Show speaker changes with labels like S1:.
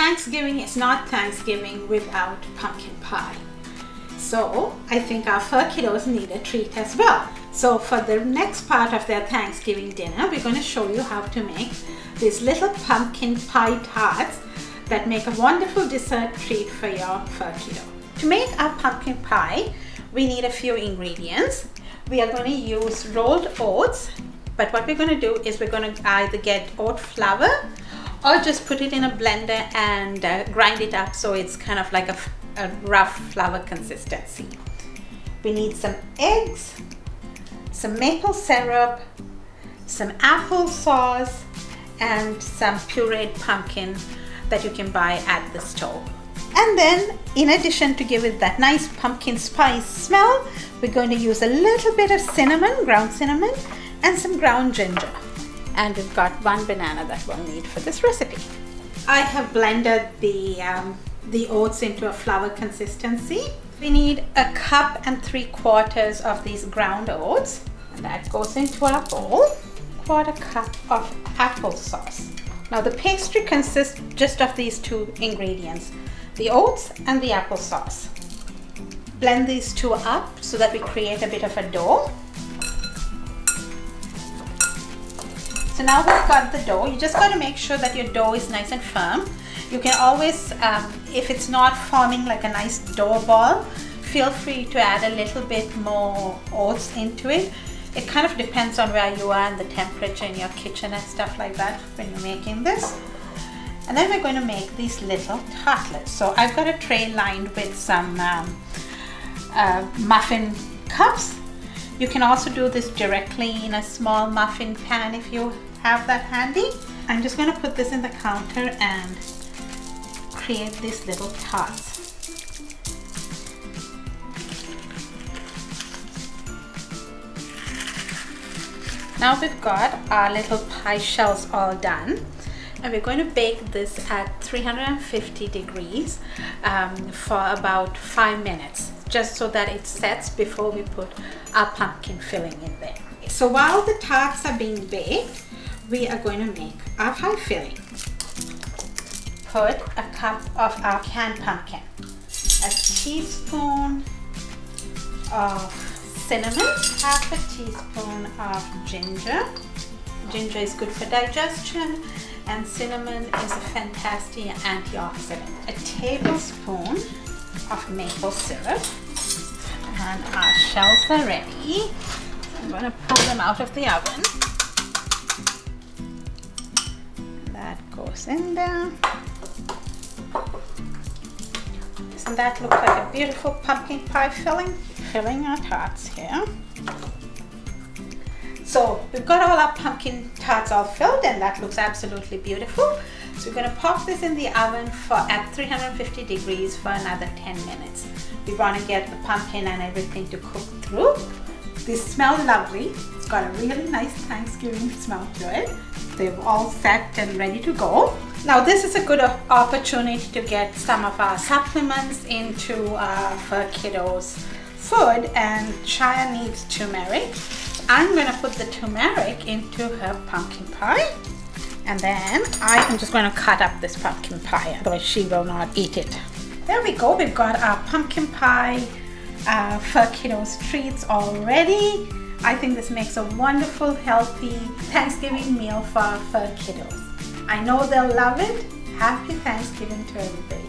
S1: Thanksgiving is not Thanksgiving without pumpkin pie. So I think our fur kiddos need a treat as well. So for the next part of their Thanksgiving dinner, we're going to show you how to make these little pumpkin pie tarts that make a wonderful dessert treat for your fur kiddo. To make our pumpkin pie, we need a few ingredients. We are going to use rolled oats, but what we're going to do is we're going to either get oat flour or just put it in a blender and grind it up so it's kind of like a rough flour consistency. We need some eggs, some maple syrup, some applesauce, and some pureed pumpkin that you can buy at the store. And then, in addition, to give it that nice pumpkin spice smell, we're going to use a little bit of cinnamon, ground cinnamon, and some ground ginger. And we've got 1 banana that we'll need for this recipe. I have blended the oats into a flour consistency. We need 1 cup and 3/4 of these ground oats, and that goes into our bowl. 1/4 cup of applesauce. Now the pastry consists just of these 2 ingredients, the oats and the applesauce. Blend these 2 up so that we create a bit of a dough. So now we've got the dough. You just got to make sure that your dough is nice and firm. You can always, if it's not forming like a nice dough ball, feel free to add a little bit more oats into it. It kind of depends on where you are and the temperature in your kitchen and stuff like that when you're making this. And then we're going to make these little tartlets. So I've got a tray lined with some muffin cups. You can also do this directly in a small muffin pan if you have that handy. I'm just going to put this in the counter and create these little tarts. Now we've got our little pie shells all done, and we're going to bake this at 350 degrees for about 5 minutes, just so that it sets before we put our pumpkin filling in there. So while the tarts are being baked, we are going to make our pie filling. Put 1 cup of our canned pumpkin, 1 teaspoon of cinnamon, 1/2 teaspoon of ginger. Ginger is good for digestion, and cinnamon is a fantastic antioxidant. 1 tablespoon of maple syrup, and our shells are ready. I'm going to pull them out of the oven. That goes in there. Doesn't that look like a beautiful pumpkin pie filling? Filling our tarts here. So we've got all our pumpkin tarts all filled, and that looks absolutely beautiful. So we're going to pop this in the oven at 350 degrees for another 10 minutes. We want to get the pumpkin and everything to cook through. These smell lovely. It's got a really nice Thanksgiving smell to it. They've all set and ready to go. Now this is a good opportunity to get some of our supplements into our fur kiddos' food, and Chaya needs turmeric. I'm going to put the turmeric into her pumpkin pie, and then I am just going to cut up this pumpkin pie, otherwise she will not eat it. There we go. We've got our pumpkin pie fur kiddos treats all ready. I think this makes a wonderful, healthy Thanksgiving meal for our fur kiddos. I know they'll love it. Happy Thanksgiving to everybody.